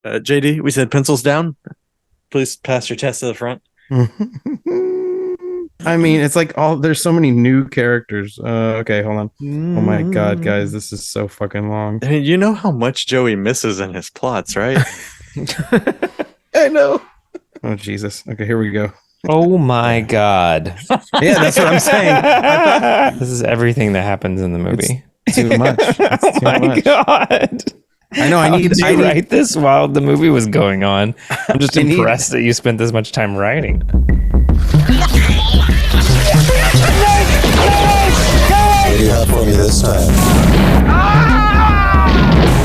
JD, we said pencils down. Please pass your test to the front. I mean, it's like there's so many new characters. Okay, hold on. Oh my God, guys, this is so fucking long. I mean, you know how much Joey misses in his plots, right? I know. Oh, Jesus. Okay, here we go. Oh my God. Yeah, that's what I'm saying. This is everything that happens in the movie. It's too much. It's Oh too my much. God. I know. I need to write this while the movie was going on. I'm just impressed that you spent this much time writing. What do you have for me this time?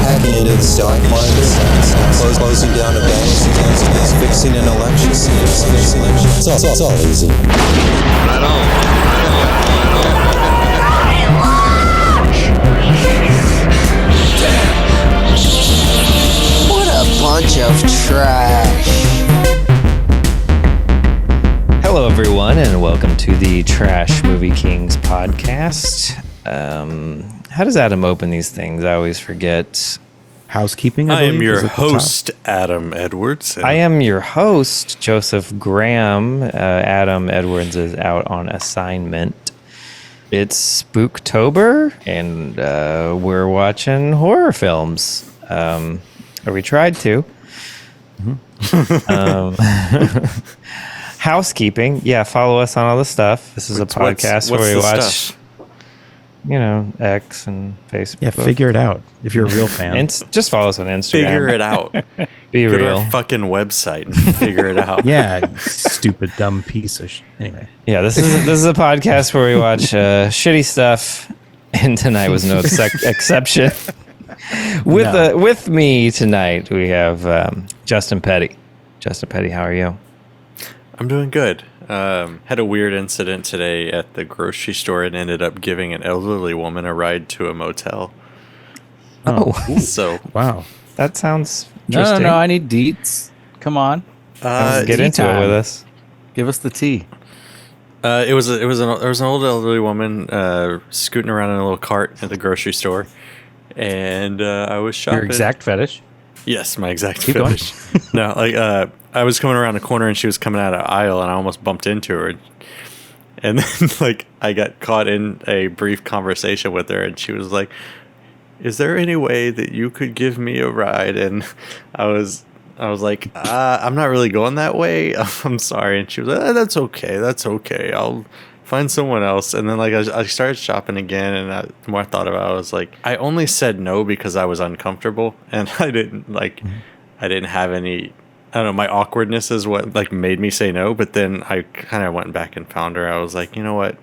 Hacking into the stock market, closing down a bank, fixing an election. It's all easy. Right on. What a bunch of trash. Hello, everyone, and welcome to the Trash Movie Kings podcast. How does Adam open these things? I always forget. Housekeeping. I am your host, Adam Edwards. I am your host, Joseph Graham. Adam Edwards is out on assignment. It's Spooktober, and we're watching horror films. Or we tried to. Housekeeping. Yeah, follow us on all the stuff. This is a podcast where we watch, stuff? X and Facebook. Yeah, figure it out if you're a real fan. And just follow us on Instagram. Figure it out. Be Go real. to our fucking website and figure it out. Yeah, you stupid dumb piece of anyway. Yeah, this is a podcast where we watch shitty stuff, and tonight was no exception. With me tonight, we have Justin Petty. Justin Petty, how are you? I'm doing good. Had a weird incident today at the grocery store and ended up giving an elderly woman a ride to a motel. Oh, So Wow. that sounds No, interesting. I need deets. Come on, Get tea into it time. with us. give us the tea. there was an old elderly woman scooting around in a little cart at the grocery store, and I was shopping. Your exact fetish. Yes, my exact Keep going. finish. No, I was coming around the corner and she was coming out of the aisle and I almost bumped into her. And then I got caught in a brief conversation with her and she was like, "Is there any way that you could give me a ride?" And I was like, "I'm not really going that way. I'm sorry." And she was like, "That's okay. I'll find someone else." And then I started shopping again, and the more I thought about it, I was like, I only said no because I was uncomfortable, and I didn't have any. I don't know. My awkwardness is what made me say no. But then I kind of went back and found her. I was like, you know what?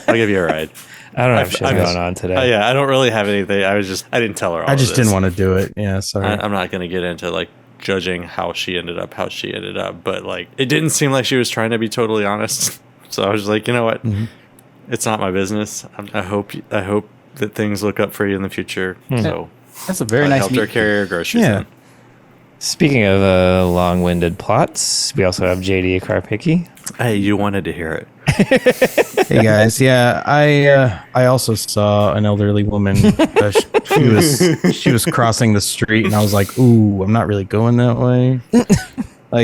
I'll give you a ride. I don't have shit going on today. Yeah, I don't really have anything. I didn't tell her all I just of this. didn't want to do it. Yeah, sorry. I'm not going to get into judging how she ended up, but it didn't seem like she was trying to be totally honest. So I was like, you know what? Mm-hmm. It's not my business. I hope that things look up for you in the future. So That's a very I nice helped her meet. carry her groceries Yeah. in. Speaking of long-winded plots, we also have JD Karpicki. Hey, you wanted to hear it. Hey guys, yeah, I also saw an elderly woman. She was crossing the street, and I was like, "Ooh, I'm not really going that way."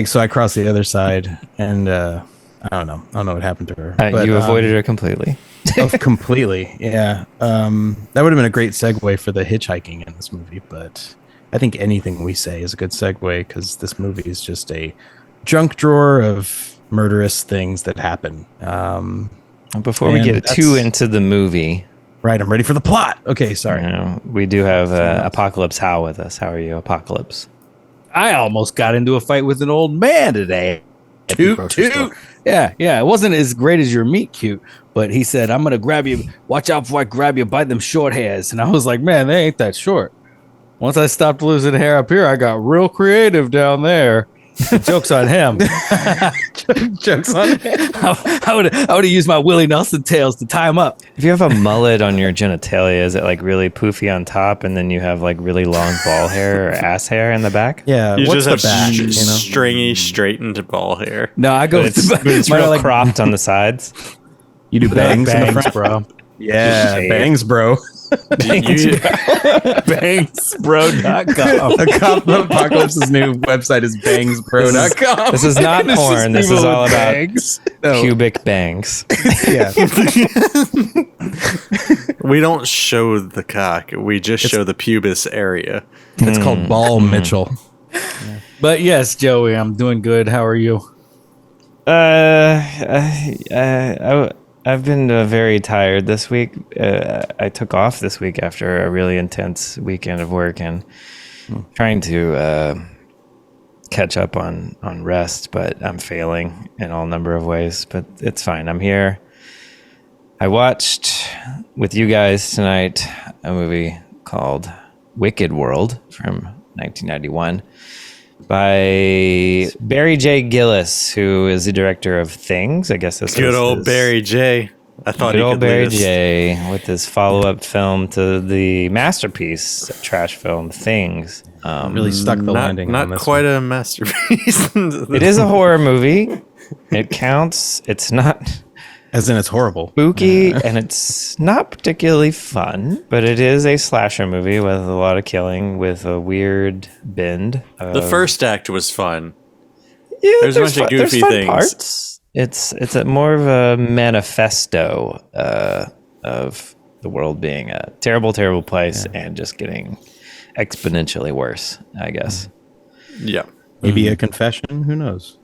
So I crossed the other side, and I don't know what happened to her. But, You avoided her completely. completely, yeah. That would have been a great segue for the hitchhiking in this movie, but I think anything we say is a good segue because this movie is just a junk drawer of murderous things that happen. Before we And get too into the movie, Right, I'm ready for the plot. Okay, sorry. we do have Apocalypse Hal with us. How are you, Apocalypse? I almost got into a fight with an old man today. at the grocery store. Yeah. It wasn't as great as your meat cute, but he said, "I'm gonna grab you. Watch out before I grab you by them short hairs." And I was like, "Man, they ain't that short." Once I stopped losing hair up here, I got real creative down there. Joke's on him. Jokes on him. I would have used my Willie Nelson tails to tie him up. If you have a mullet on your genitalia, is it really poofy on top, and then you have really long ball hair or ass hair in the back? Yeah, You what's just the have back? stringy, straightened ball hair. No, I go. But it's real cropped on the sides. You do bangs in the front, bro. Yeah, Just bangs, bro. Bangsbro.com. The Cop Apocalypse's new website is bangsbro.com. This is not porn. This is people all with about bangs. pubic bangs. Yeah. We don't show the cock. We just show the pubis area. It's called Ball Mitchell. But yes, Joey, I'm doing good. How are you? I've been very tired this week. I took off this week after a really intense weekend of work and trying to catch up on rest, but I'm failing in all number of ways. But it's fine. I'm here. I watched with you guys tonight a movie called Wicked World from 1991 by Barry J. Gillis, who is the director of Things. I guess this Good was old his- Barry J. I thought Good he old could Barry lead us. J. with his follow-up film to the masterpiece trash film Things. Really stuck the landing on Not this quite one. a masterpiece. It is a horror movie. It counts. It's not As in, it's horrible. spooky and it's not particularly fun, but it is a slasher movie with a lot of killing, with a weird bend. The first act was fun. Yeah, There's a bunch of goofy fun things. Parts. It's a more of a manifesto of the world being a terrible, terrible place and just getting exponentially worse, I guess. Yeah. Maybe a confession. Who knows?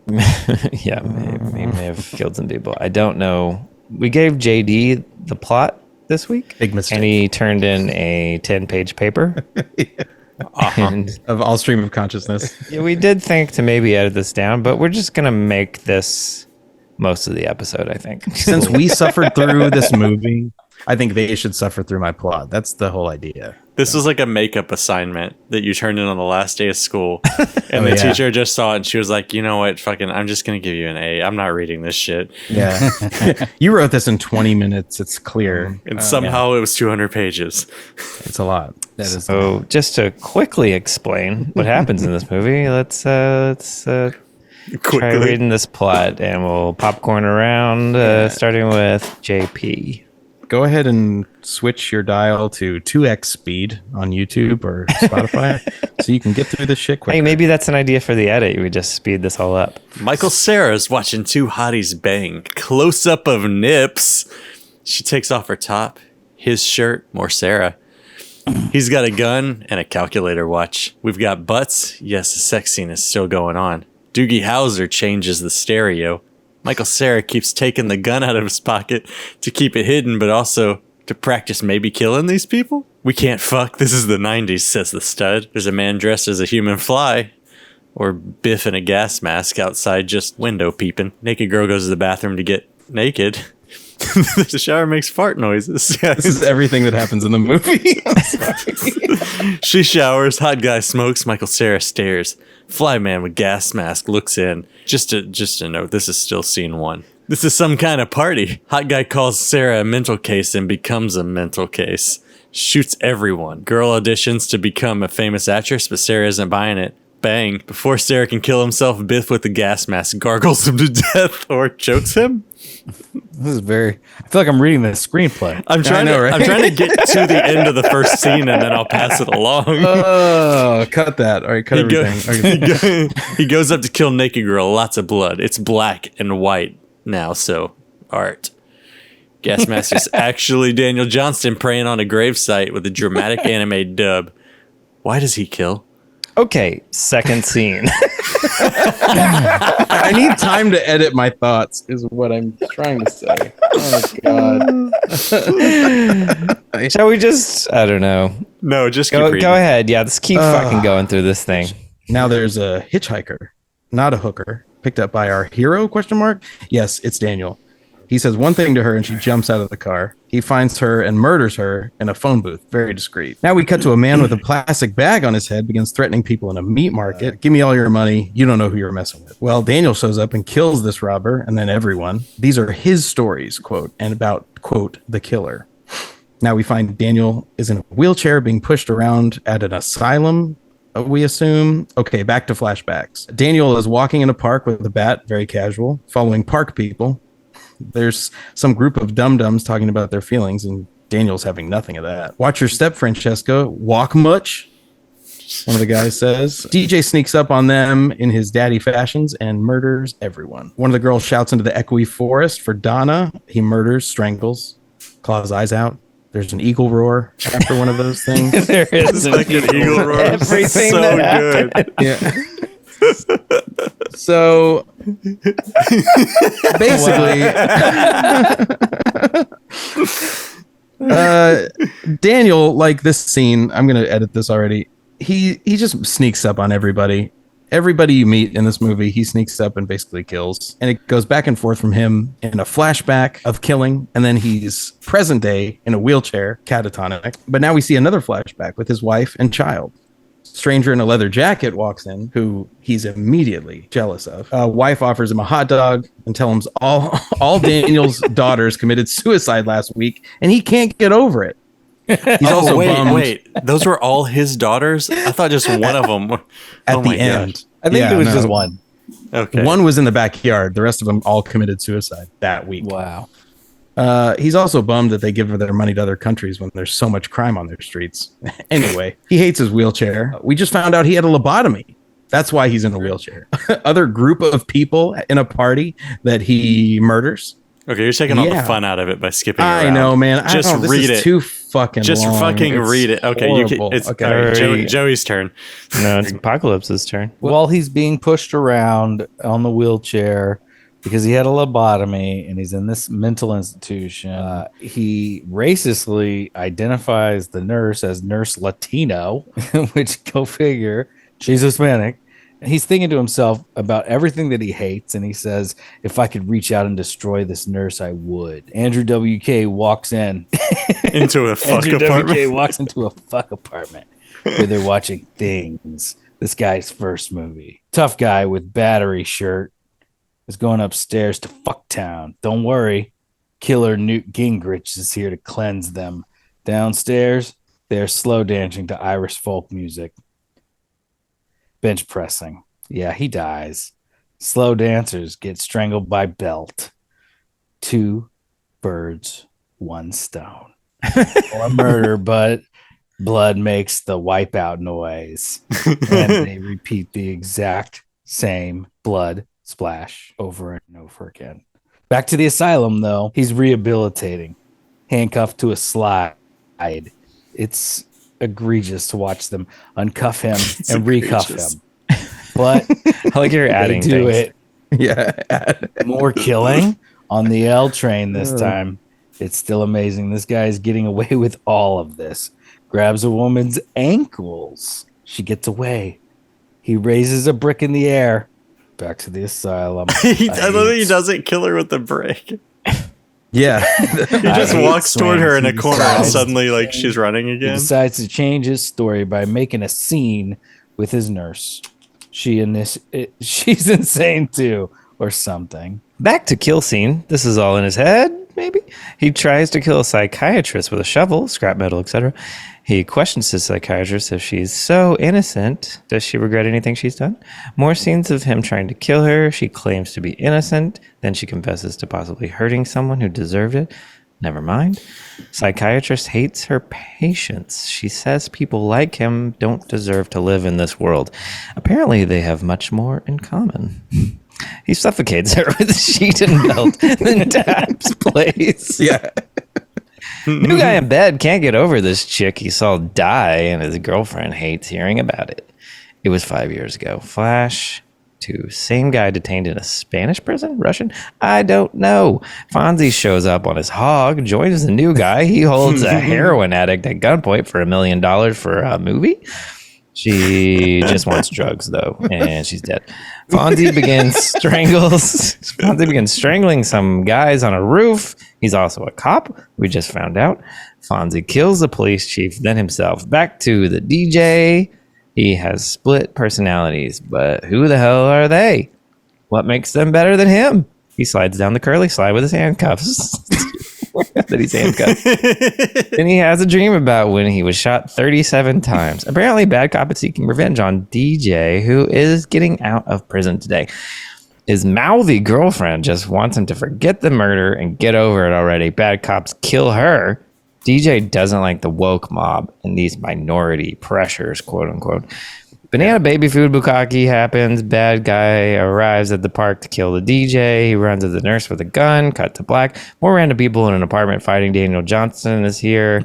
Yeah, may have killed some people. I don't know. We gave JD the plot this week. Big mistake. And he turned in a 10-page paper. And Of all stream of consciousness. yeah, we did think to maybe edit this down, but we're just going to make this most of the episode, I think. Since we suffered through this movie, I think they should suffer through my plot. That's the whole idea. This was like a makeup assignment that you turned in on the last day of school. And Oh, the yeah. teacher just saw it and she was like, you know what? Fucking, I'm just going to give you an A. I'm not reading this shit. Yeah. You wrote this in 20 minutes. It's clear. And somehow it was 200 pages. It's a lot. That is. So just to quickly explain what happens in this movie, let's try Quickly. reading this plot, and we'll popcorn around, starting with JP. Go ahead and switch your dial to 2x speed on YouTube or Spotify so you can get through this shit quick. Hey, maybe that's an idea for the edit. We just speed this all up. Michael Cera's watching two hotties bang. Close up of nips. She takes off her top. His shirt, more Sarah. He's got a gun and a calculator watch. We've got butts. Yes, the sex scene is still going on. Doogie Howser changes the stereo. Michael Cera keeps taking the gun out of his pocket to keep it hidden, but also to practice maybe killing these people. We can't fuck. This is the 90s, says the stud. There's a man dressed as a human fly. Or Biff in a gas mask outside just window peeping. Naked girl goes to the bathroom to get naked. The shower makes fart noises. This is everything that happens in the movie. I'm sorry. She showers. Hot guy smokes. Michael Cera stares. Fly man with gas mask looks in. Just a note. This is still scene one. This is some kind of party. Hot guy calls Sarah a mental case and becomes a mental case. Shoots everyone. Girl auditions to become a famous actress, but Sarah isn't buying it. Bang. Before Sarah can kill himself, Biff with the gas mask gargles him to death or chokes him. This is very. I feel like I'm reading the screenplay. I'm trying to get to the end of the first scene and then I'll pass it along. Oh, cut that. All right, cut everything. Okay. He goes up to kill naked girl. Lots of blood. It's black and white now, so art. Gas mask is actually Daniel Johnston praying on a gravesite with a dramatic anime dub. Why does he kill? Okay, second scene. I need time to edit my thoughts, is what I'm trying to say. Oh, God. Shall we just, I don't know. No, just keep Go reading. ahead. Yeah, let's keep fucking going through this thing. Now there's a hitchhiker, not a hooker, picked up by our hero, question mark? Yes, it's Daniel. He says one thing to her and she jumps out of the car. He finds her and murders her in a phone booth. Very discreet. Now we cut to a man with a plastic bag on his head, begins threatening people in a meat market. Give me all your money. You don't know who you're messing with. Well, Daniel shows up and kills this robber and then everyone. These are his stories, quote, and about, quote, the killer. Now we find Daniel is in a wheelchair being pushed around at an asylum, we assume. Okay, back to flashbacks. Daniel is walking in a park with a bat, very casual, following park people. There's some group of dum-dums talking about their feelings, and Daniel's having nothing of that. Watch your step, Francesca. Walk much? One of the guys says. DJ sneaks up on them in his daddy fashions and murders everyone. One of the girls shouts into the echoey forest for Donna. He murders, strangles, claws eyes out. There's an eagle roar after one of those things. There is Like an eagle roar. Everything So that good. Yeah. So basically, Daniel, like this scene, I'm going to edit this already. He just sneaks up on everybody. Everybody you meet in this movie, he sneaks up and basically kills. And it goes back and forth from him in a flashback of killing. And then he's present day in a wheelchair, catatonic. But now we see another flashback with his wife and child. Stranger in a leather jacket walks in, who he's immediately jealous of. Wife offers him a hot dog and tells him all Daniel's daughters committed suicide last week, and he can't get over it. He's also bummed wait. Those were all his daughters? I thought just one of them. at the end. I think it was just one. Okay. One was in the backyard. The rest of them all committed suicide that week. Wow. He's also bummed that they give their money to other countries when there's so much crime on their streets. Anyway, he hates his wheelchair. We just found out he had a lobotomy. That's why he's in a wheelchair. Other group of people in a party that he murders. Okay, you're taking all the fun out of it by skipping I around. know, man. Just I know, read this is it. too fucking Just long. fucking It's read it. Okay, horrible. it's Okay. all right, Alright. Joey's turn. No, it's Apocalypse's turn. While he's being pushed around on the wheelchair because he had a lobotomy and he's in this mental institution, he racistly identifies the nurse as Nurse Latino, which, go figure, she's Hispanic. He's thinking to himself about everything that he hates, and he says, if I could reach out and destroy this nurse, I would. Andrew WK walks in. Into a fuck Andrew apartment. WK walks into a fuck apartment where they're watching Things, this guy's first movie. Tough guy with battery shirt is going upstairs to Fucktown. Don't worry, killer Newt Gingrich is here to cleanse them. Downstairs, they're slow dancing to Irish folk music. Bench pressing. Yeah, he dies. Slow dancers get strangled by belt. 2 birds, 1 stone. Or murder, but blood makes the wipeout noise. And they repeat the exact same blood splash over and over again. Back to the asylum, though. He's rehabilitating. Handcuffed to a slide. It's egregious to watch them uncuff him and recuff him. But I like you're adding they do things. it. Yeah. More killing on the L train this time. It's still amazing. This guy is getting away with all of this. Grabs a woman's ankles. She gets away. He raises a brick in the air. Back to the asylum. I love that he doesn't kill her with the brick. Yeah. He just hate walks toward her in a swings. He corner and decides- suddenly like she's running He again. decides to change his story by making a scene with his nurse. She's insane too, or something. Back to kill scene. This is all in his head, maybe. He tries to kill a psychiatrist with a shovel, scrap metal, etc. He questions his psychiatrist if she's so innocent. Does she regret anything she's done? More scenes of him trying to kill her. She claims to be innocent. Then she confesses to possibly hurting someone who deserved it. Never mind. Psychiatrist hates her patients. She says people like him don't deserve to live in this world. Apparently, they have much more in common. He suffocates her with a sheet and belt, then taps plays. Yeah. New guy in bed can't get over this chick he saw die, and his girlfriend hates hearing about it. It was 5 years ago. Flash to same guy detained in a Spanish prison? Russian? I don't know. Fonzie shows up on his hog, joins the new guy. He holds a heroin addict at gunpoint for $1 million for a movie. She just wants drugs, though, and she's dead. Fonzie begins strangling some guys on a roof. He's also a cop. We just found out. Fonzie kills the police chief, then himself. Back to the DJ. He has split personalities, but who the hell are they? What makes them better than him? He slides down the curly slide with his handcuffs. That he's handcuffed. Then he has a dream about when he was shot 37 times. Apparently, bad cop is seeking revenge on DJ, who is getting out of prison today. His mouthy girlfriend just wants him to forget the murder and get over it already. Bad cops kill her. DJ doesn't like the woke mob and these minority pressures, quote unquote. Banana baby food bukkake happens. Bad guy arrives at the park to kill the DJ. He runs at the nurse with a gun. Cut to black. More random people in an apartment fighting. Daniel Johnson is here.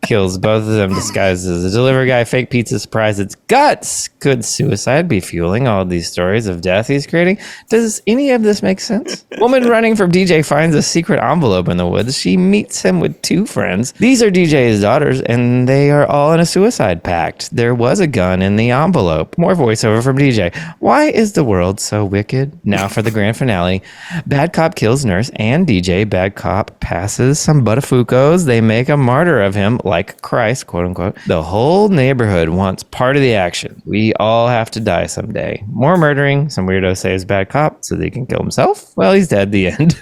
Kills both of them disguised as a delivery guy. Fake pizza surprise. It's guts. Could suicide be fueling all these stories of death he's creating? Does any of this make sense? Woman running from DJ finds a secret envelope in the woods. She meets him with two friends. These are DJ's daughters, and they are all in a suicide pact. There was a gun in the envelope. More voiceover from DJ. Why is the world so wicked? Now for the grand finale. Bad cop kills nurse and DJ. Bad cop passes some buttafucos. They make a martyr of him like Christ, quote unquote. The whole neighborhood wants part of the action. We all have to die someday. More murdering. Some weirdo saves bad cop so that he can kill himself. Well, he's dead. The end.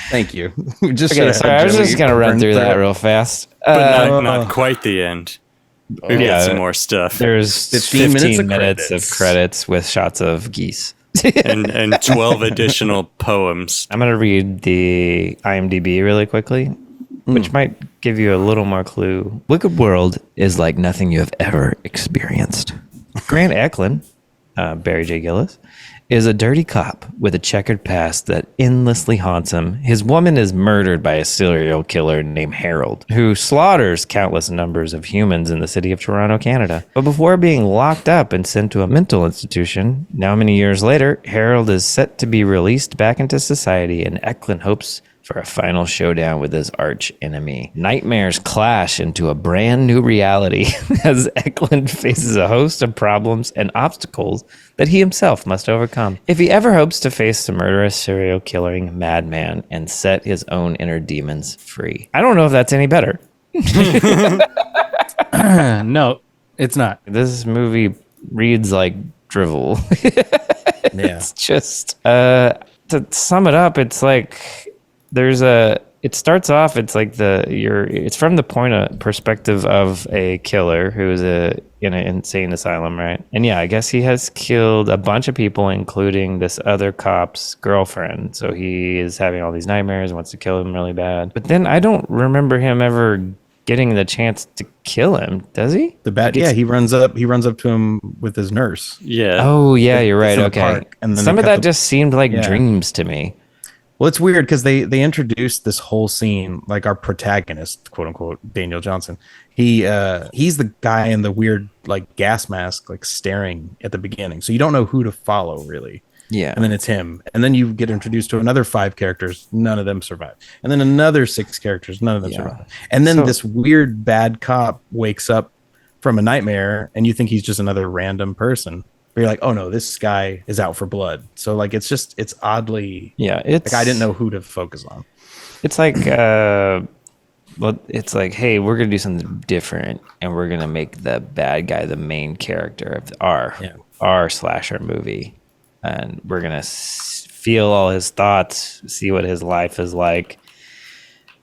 Thank you. Okay, sorry, I was just going to run through that real fast. But not quite the end. We got some more stuff. There's 15 minutes of credits with shots of geese. and 12 additional poems. I'm going to read the IMDb really quickly, which might give you a little more clue. Wicked World is like nothing you have ever experienced. Grant Eklund, Barry J. Gillis, is a dirty cop with a checkered past that endlessly haunts him. His woman is murdered by a serial killer named Harold, who slaughters countless numbers of humans in the city of Toronto, Canada. But before being locked up and sent to a mental institution, now many years later, Harold is set to be released back into society, and Eklund hopes for a final showdown with his arch enemy. Nightmares clash into a brand new reality as Eklund faces a host of problems and obstacles that he himself must overcome if he ever hopes to face the murderous serial killing madman and set his own inner demons free. I don't know if that's any better. No, it's not. This movie reads like drivel. Yeah. It's just to sum it up, it's like it starts off, it's like it's from the perspective of a killer who is in an insane asylum, right? And yeah, I guess he has killed a bunch of people, including this other cop's girlfriend. So he is having all these nightmares, wants to kill him really bad. But then I don't remember him ever getting the chance to kill him, does he? He runs up to him with his nurse. Yeah. Oh yeah, you're right. Okay. Park, and then some of that just seemed like dreams to me. Well, it's weird because they introduced this whole scene, like our protagonist, quote unquote, Daniel Johnson. He's the guy in the weird like gas mask, like staring at the beginning. So you don't know who to follow really. Yeah. And then it's him. And then you get introduced to another 5 characters. None of them survive. And then another 6 characters. None of them survive. And then this weird bad cop wakes up from a nightmare and you think he's just another random person. But you're like, oh no, this guy is out for blood. So like, it's oddly, it's like I didn't know who to focus on. It's like, it's like, hey, we're going to do something different and we're going to make the bad guy the main character of our slasher movie. And we're going to feel all his thoughts, see what his life is like.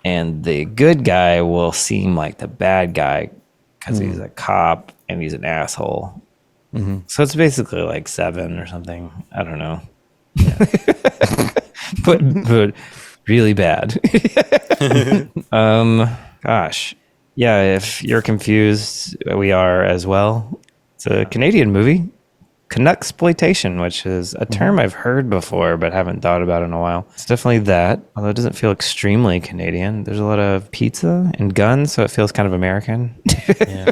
And the good guy will seem like the bad guy because he's a cop and he's an asshole. Mm-hmm. So it's basically like 7 or something. I don't know. Yeah. but really bad. Gosh. Yeah, if you're confused, we are as well. It's a Canadian movie. Canucksploitation, which is a term I've heard before but haven't thought about in a while. It's definitely that, although it doesn't feel extremely Canadian. There's a lot of pizza and guns, so it feels kind of American. Yeah.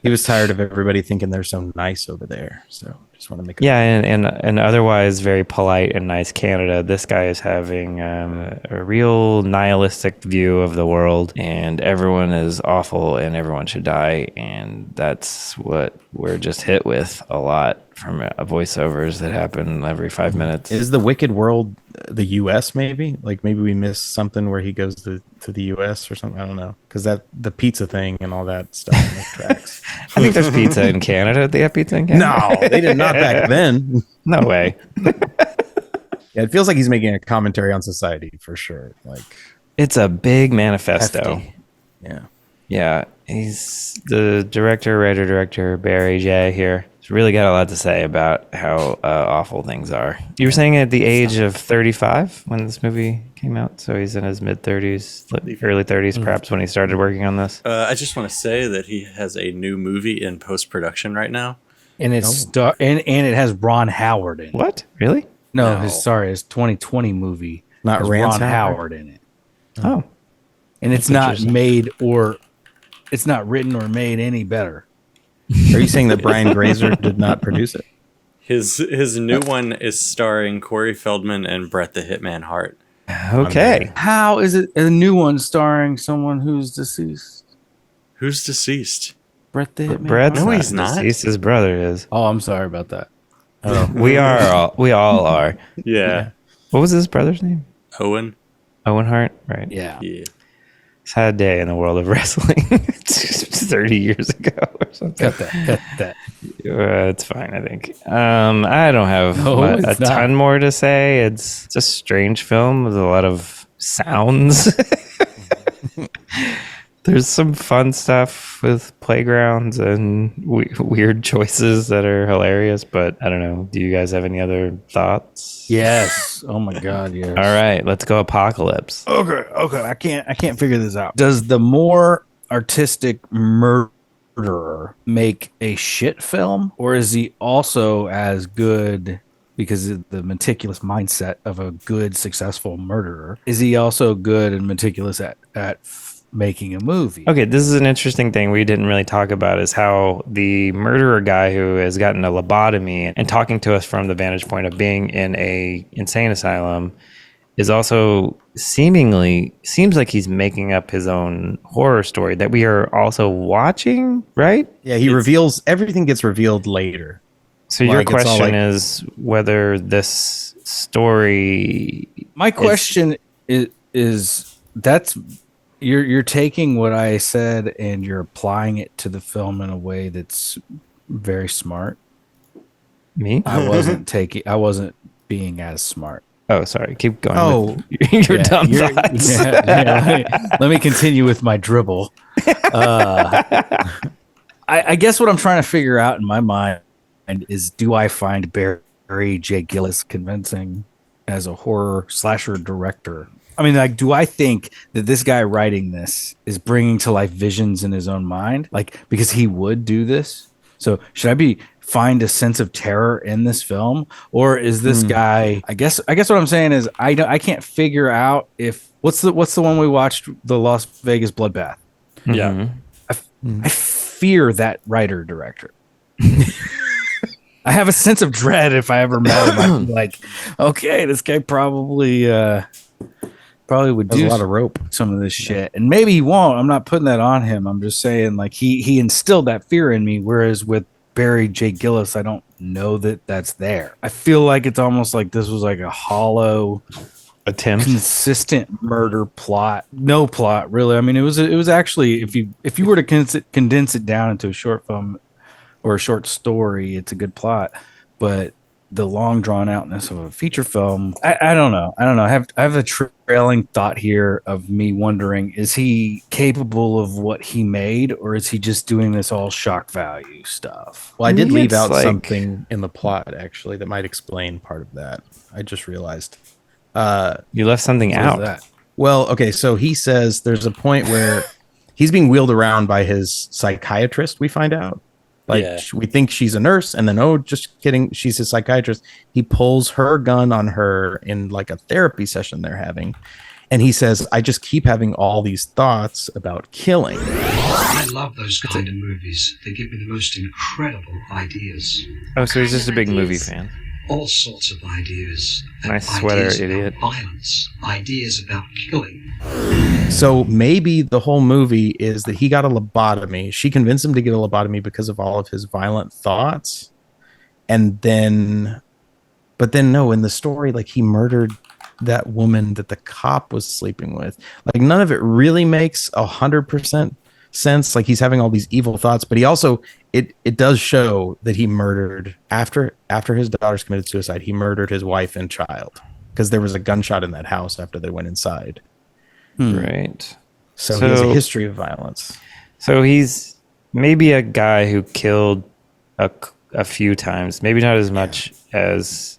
He was tired of everybody thinking they're so nice over there. So just want to make and otherwise very polite and nice Canada. This guy is having a real nihilistic view of the world, and everyone is awful and everyone should die. And that's what we're just hit with a lot from voiceovers that happen every 5 minutes. Is the Wicked World the U.S. maybe? Like maybe we missed something where he goes to the U.S. or something. I don't know, because the pizza thing and all that stuff in the tracks. I think there's pizza in Canada. They have pizza in Canada? No, they did not back then. No way. Yeah, it feels like he's making a commentary on society for sure. Like it's a big manifesto. Hefty. Yeah. Yeah, he's the director, writer-director, Barry J here. He's really got a lot to say about how awful things are. You were saying at the age of 35 when this movie came out, so he's in his mid-30s, early 30s, perhaps, when he started working on this. I just want to say that he has a new movie in post-production right now. And it's and it has Ron Howard in it. What? Really? No, his 2020 movie. Not has Rance Ron Howard? Howard in it. Oh. And it's not made it's not written or made any better. Are you saying that Brian Grazer did not produce it? His new one is starring Corey Feldman and Brett the Hitman Hart. Okay. How is it a new one starring someone who's deceased? Who's deceased? Brett the Hitman. Brett's No, not he's not. deceased. His brother is. Oh, I'm sorry about that. We all are. Yeah. What was his brother's name? Owen. Owen Hart? Right. Yeah. Yeah. Sad day in the world of wrestling. 30 years ago or something. Cut that. It's fine, I think. I don't have a it's not. ton more to say. It's a strange film with a lot of sounds. There's some fun stuff with playgrounds and weird choices that are hilarious, but I don't know. Do you guys have any other thoughts? Yes. Oh my God. Yes. All right, let's go Apocalypse. Okay. I can't figure this out. Does the more artistic murderer make a shit film, or is he also as good because of the meticulous mindset of a good, successful murderer? Is he also good and meticulous at making a movie? Okay, this is an interesting thing we didn't really talk about is how the murderer guy who has gotten a lobotomy and talking to us from the vantage point of being in a insane asylum is also seems like he's making up his own horror story that we are also watching, right? Yeah, he reveals everything gets revealed later. So your Like, it's all question like- is whether this story My question is that's you're taking what I said and you're applying it to the film in a way that's very smart. me? I wasn't being as smart. Oh, sorry. Keep going. Oh, with your dumb thoughts. Let me continue with my dribble. I guess what I'm trying to figure out in my mind is, do I find Barry J. Gillis convincing as a horror slasher director? I mean, like, do I think that this guy writing this is bringing to life visions in his own mind? Like, because he would do this. So should I find a sense of terror in this film, or is this guy? I guess what I'm saying is I can't figure out if what's the one we watched, the Las Vegas Bloodbath. Yeah. I fear that writer director. I have a sense of dread if I ever met him. I'd be like, okay, this guy probably would There's do a lot of rope. some of this shit, and maybe he won't. I'm not putting that on him. I'm just saying, like, he instilled that fear in me, whereas with Barry J. Gillis, I don't know that that's there. I feel like it's almost like this was like a hollow Attempt. consistent murder plot. No plot, really. I mean, it was actually, if you were to condense it down into a short film or a short story, it's a good plot. But the long drawn outness of a feature film, I don't know. I have a trailing thought here of me wondering, is he capable of what he made, or is he just doing this all shock value stuff? Well, I did leave It's out like- something in the plot, actually, that might explain part of that. I just realized. You left something What is out. that? Well, okay, so he says there's a point where he's being wheeled around by his psychiatrist, we find out. Like, Yeah. we think she's a nurse, and then, oh, just kidding, she's a psychiatrist. He pulls her gun on her in, like, a therapy session they're having. And he says, I just keep having all these thoughts about killing. I love those kind of movies. They give me the most incredible ideas. Oh, so he's just a big movie fan. All sorts of ideas. Nice sweater, Ideas idiot. about violence. Ideas about killing. So maybe the whole movie is that he got a lobotomy. She convinced him to get a lobotomy because of all of his violent thoughts. And then, but then no, in the story, like, he murdered that woman that the cop was sleeping with. Like, none of it really makes 100% sense. Like, he's having all these evil thoughts, but he also, it does show that he murdered after his daughters committed suicide. He murdered his wife and child because there was a gunshot in that house after they went inside. Right. So he has a So- history of violence. So he's maybe a guy who killed a a few times, maybe not as much as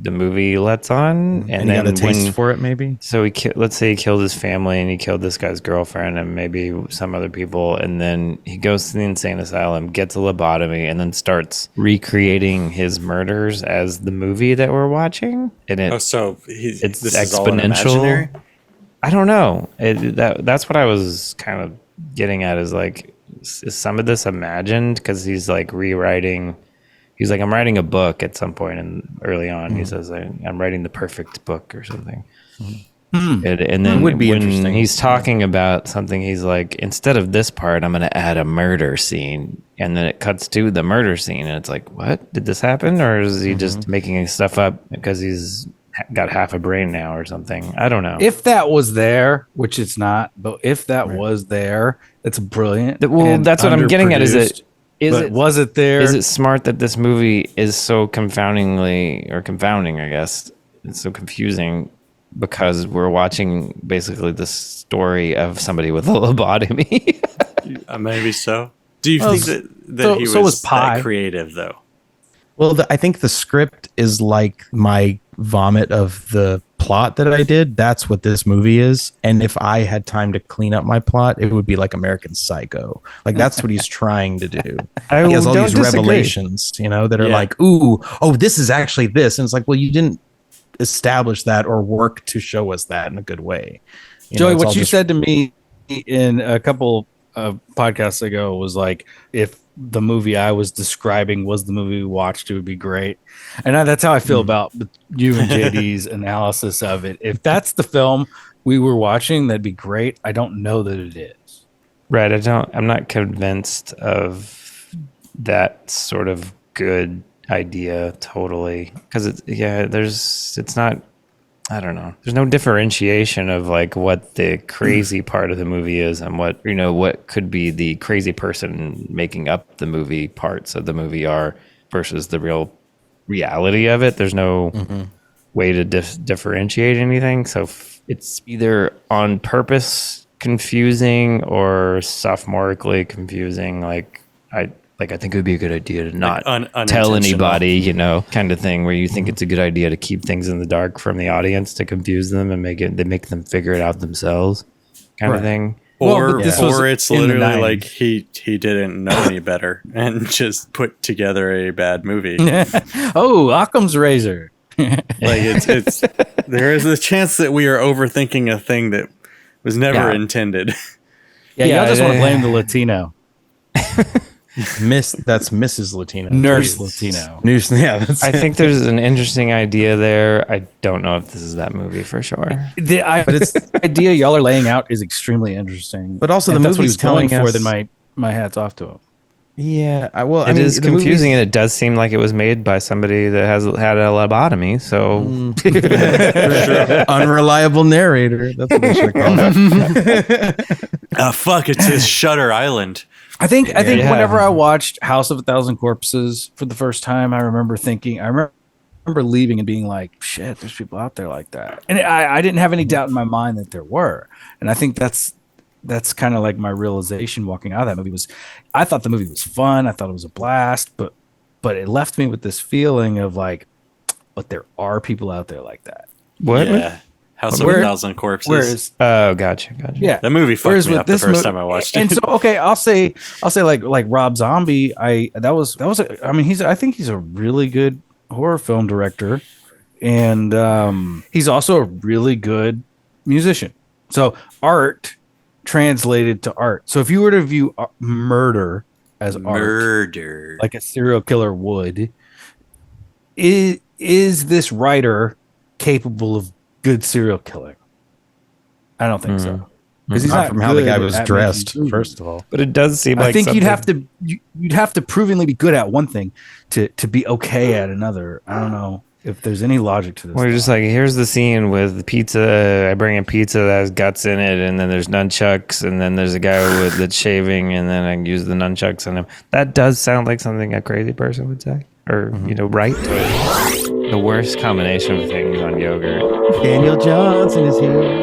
the movie lets on, and then got a taste for it, maybe. So let's say he killed his family and he killed this guy's girlfriend and maybe some other people, and then he goes to the insane asylum, gets a lobotomy, and then starts recreating his murders as the movie that we're watching. And it's exponential. I don't know. That's what I was kind of getting at. Is like, is some of this imagined? Because he's like rewriting. He's like, I'm writing a book at some point, and early on, he says, I'm writing the perfect book or something. And then it would be when interesting. he's talking about something, he's like, instead of this part, I'm going to add a murder scene. And then it cuts to the murder scene, and it's like, what? Did this happen? Or is he just making stuff up because he's got half a brain now or something? I don't know. If that was there, which it's not, but if that was there, that's brilliant. Well, that's what I'm getting at. Was it there? Is it smart that this movie is so confounding, I guess? It's so confusing because we're watching basically the story of somebody with a lobotomy. Maybe so. Do you think that he was that creative, though? Well, I think the script is like my vomit of the plot that I did. That's what this movie is. And if I had time to clean up my plot, it would be like American Psycho. Like, that's what he's trying to do. He has all these revelations, that are like, this is actually this. And it's like, well, you didn't establish that or work to show us that in a good way. Joey, what you said to me in a couple of podcasts ago was like, if the movie I was describing was the movie we watched, it would be great. And that's how I feel about you and JD's analysis of it. If that's the film we were watching, that'd be great. I don't know that it is. Right. I'm not convinced of that sort of good idea totally. Because it's not, I don't know. There's no differentiation of like what the crazy part of the movie is and what could be the crazy person making up the movie parts of the movie are versus the real reality of it. There's no way to differentiate anything. So it's either on purpose confusing or sophomorically confusing. I think it would be a good idea to not tell anybody, kind of thing, where you think it's a good idea to keep things in the dark from the audience to confuse them and make them figure it out themselves, kind of thing. Or it's literally like he didn't know any better and just put together a bad movie. Occam's razor. It's there is a chance that we are overthinking a thing that was never intended. Y'all just want to blame the Latino. That's Mrs. Latino. Nurse Latino. I think there's an interesting idea there. I don't know if this is that movie for sure. But it's the idea y'all are laying out is extremely interesting. But also the movie's telling us, then my hat's off to him. Yeah, it is confusing, and it does seem like it was made by somebody that has had a lobotomy. So unreliable narrator. That's what they should call it. Fuck! It's his Shutter Island. I think whenever I watched House of a Thousand Corpses for the first time, I remember leaving and being like, shit, there's people out there like that. And I didn't have any doubt in my mind that there were. And I think that's kind of like my realization walking out of that movie was, I thought the movie was fun. I thought it was a blast, but it left me with this feeling of like, but there are people out there like that. What? Yeah. House of a Thousand Corpses. Gotcha. Yeah, that movie fucked me up the first time I watched it. And so, okay, I'll say like Rob Zombie. I think he's a really good horror film director, and he's also a really good musician. So art translated to art. So if you were to view murder as art, like a serial killer would, is this writer capable of good serial killing? I don't think so. Because he's not from how the guy was dressed, first of all. But it does seem like I think you'd have to provingly be good at one thing to be okay at another. I don't know if there's any logic to this. We're just like, here's the scene with the pizza. I bring in pizza that has guts in it, and then there's nunchucks, and then there's a guy that's shaving, and then I use the nunchucks on him. That does sound like something a crazy person would say, or right? The worst combination of things on yogurt. Daniel Johnson is here.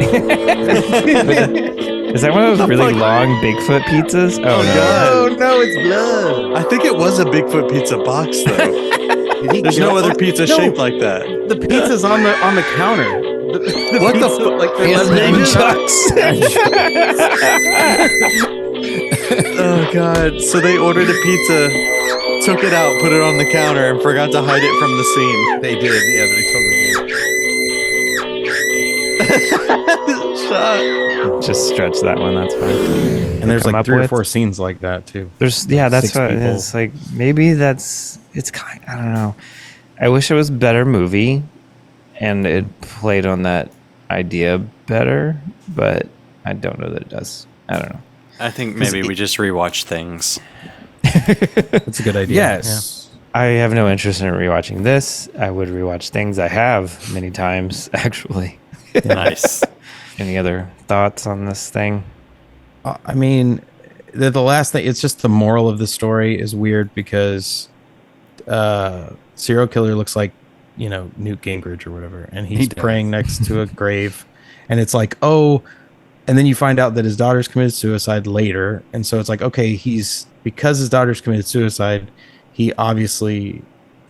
Is that one of those really long Bigfoot pizzas? Oh, no. God. no, it's blood. I think it was a Bigfoot pizza box, though. There's no other pizza shaped like that. The pizza's on the counter. What the pizza, fuck? Like Oh God! So they ordered a pizza, took it out, put it on the counter, and forgot to hide it from the scene. They did. Yeah, they totally did. Shot. Just stretch that one. That's fine. And there's Come like up 3 or with- 4 scenes like that too. That's what people. it's like. Maybe it's kind. I don't know. I wish it was a better movie, and it played on that idea better, but I don't know that it does. I don't know. I think maybe we just rewatch things. That's a good idea. Yes. I have no interest in rewatching this. I would rewatch things I have many times, actually. Nice. Any other thoughts on this thing? I mean, the last thing, it's just the moral of the story is weird because serial killer looks like, Newt Gingrich or whatever, and he's praying next to a grave, and it's like, oh, and then you find out that his daughter's committed suicide later, and so it's like, okay, because his daughter's committed suicide, he obviously,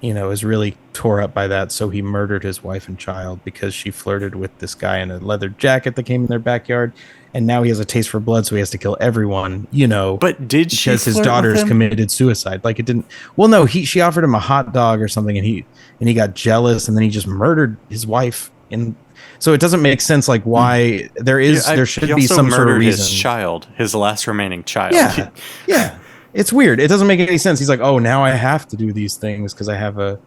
is really tore up by that, so he murdered his wife and child because she flirted with this guy in a leather jacket that came in their backyard, and now he has a taste for blood, so he has to kill everyone, But did she because his flirt with daughter's him? committed suicide. Like, it didn't. Well, no, she offered him a hot dog or something, and he got jealous, and then he just murdered his wife. And so it doesn't make sense. Like, why there should He be also some sort of murdered reason. his child, his last remaining child. Yeah, yeah. It's weird. It doesn't make any sense. He's like, oh, now I have to do these things because I have a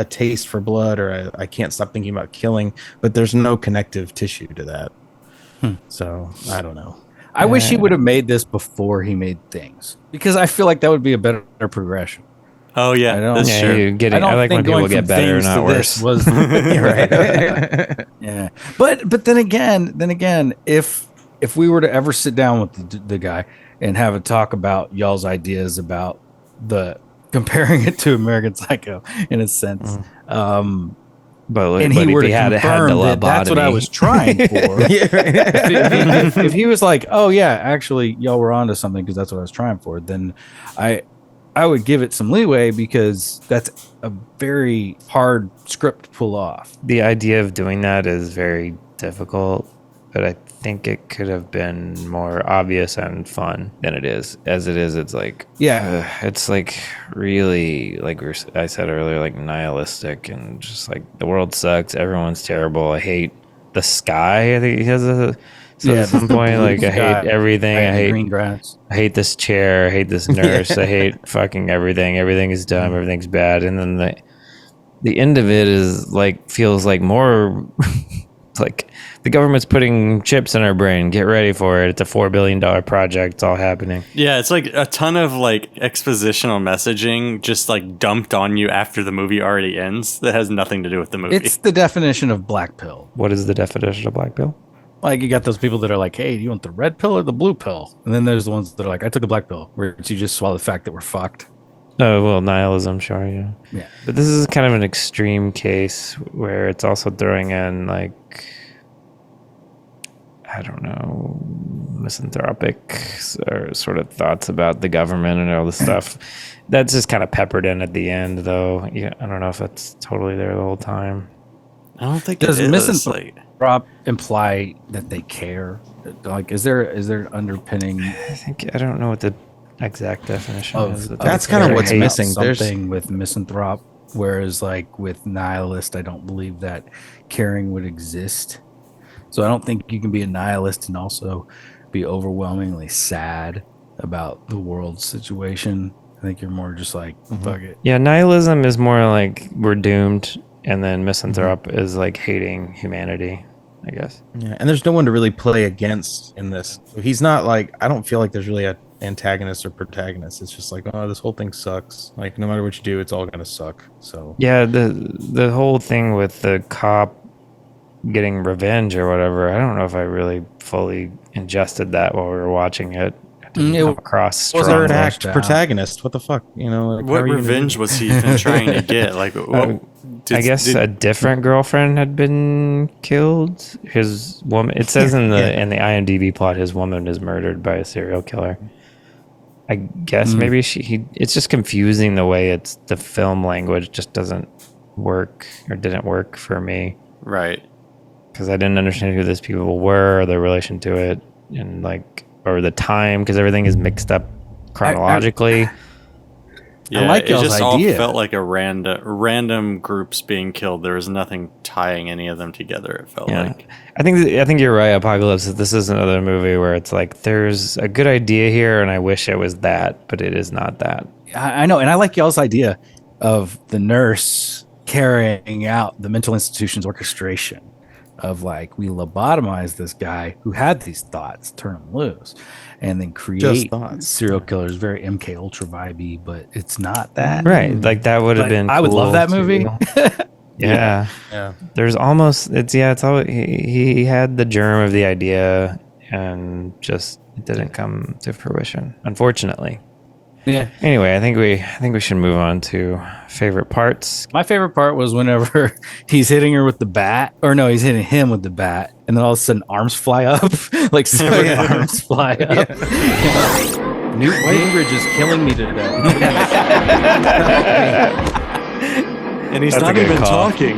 taste for blood, or I can't stop thinking about killing. But there's no connective tissue to that. So I don't know. I wish he would have made this before he made things, because I feel like that would be a better progression. Oh yeah, I don't- that's Yeah, true. I like when people get better, things not to worse. this was Right. yeah. But then again, if we were to ever sit down with the guy and have a talk about y'all's ideas about the comparing it to American Psycho in a sense, But and but he were if to had confirm the that that's what I lobotomy- was trying for. If he was like, "Oh yeah, actually, y'all were onto something," because that's what I was trying for, then I would give it some leeway, because that's a very hard script to pull off. The idea of doing that is very difficult, but I think it could have been more obvious and fun than it is. As it is, it's like, it's like really, like I said earlier, like nihilistic, and just like the world sucks, everyone's terrible, I hate the sky. I think he has at some point, like, I hate everything. I hate green grass. I hate this chair. I hate this nurse. I hate fucking everything. Everything is dumb. Everything's bad. And then the end of it is like, feels like more like the government's putting chips in our brain. Get ready for it. It's a $4 billion project. It's all happening. Yeah, it's like a ton of like expositional messaging just like dumped on you after the movie already ends that has nothing to do with the movie. It's the definition of black pill. What is the definition of black pill? Like, you got those people that are like, "Hey, do you want the red pill or the blue pill?" And then there's the ones that are like, "I took the black pill," where you just swallow the fact that we're fucked. Oh, well, nihilism, sure, yeah. Yeah. But this is kind of an extreme case where it's also throwing in, like, I don't know, misanthropic or sort of thoughts about the government and all this stuff. That's just kind of peppered in at the end, though. Yeah, I don't know if that's totally there the whole time. I don't think Does it is. misanthrope imply that they care? Like, is there underpinning? I don't know what the exact definition is. That's kind of what's hate missing. There's Something with misanthrope, whereas like with nihilist, I don't believe that caring would exist. So I don't think you can be a nihilist and also be overwhelmingly sad about the world's situation. I think you're more just like, fuck it. Yeah, nihilism is more like we're doomed, and then misanthrope is like hating humanity, I guess. Yeah, and there's no one to really play against in this. He's not like, I don't feel like there's really an antagonist or protagonist. It's just like, oh, this whole thing sucks. Like, no matter what you do, it's all gonna suck. So Yeah, the whole thing with the cop getting revenge or whatever, I don't know if I really fully ingested that while we were watching it. It didn't come across strong. third act fleshed out. protagonist. What the fuck? You know, like, how What are you gonna revenge do- was he even trying to get? Like, what, I guess a different girlfriend had been killed. His woman. It says in the IMDb plot, his woman is murdered by a serial killer. I guess maybe it's just confusing the way the film language just doesn't work or didn't work for me. Right. Because I didn't understand who these people were or their relation to it, and or the time, because everything is mixed up chronologically. Yeah, I like it y'all's just idea. all felt like a random groups being killed. There was nothing tying any of them together. It felt like. I think you're right, Apocalypse. This is another movie where it's like there's a good idea here, and I wish it was that, but it is not that. I know, and I like y'all's idea of the nurse carrying out the mental institution's orchestration of like, we lobotomize this guy who had these thoughts, turn him loose, and then create serial killers, very MK Ultra vibey, but it's not that. Right. Like that would have been I would cool love that movie. Yeah. There's almost it's all he had the germ of the idea and just it didn't come to fruition, unfortunately. Yeah. Anyway, I think we should move on to favorite parts. My favorite part was whenever he's hitting her with the bat, or no, he's hitting him with the bat, and then all of a sudden arms fly up, like severed arms fly up. Newt Gingrich is killing me today. And he's That's not a good even call. talking.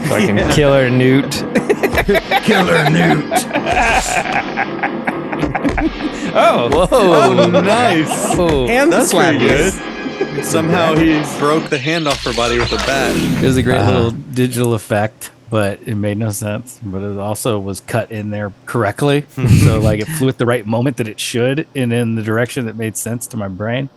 Fucking killer Newt. Killer Newt. Oh, Oh, nice. And That's slap pretty good. Somehow he broke the hand off her body with a bat. It was a great little digital effect, but it made no sense. But it also was cut in there correctly. So like it flew at the right moment that it should and in the direction that made sense to my brain.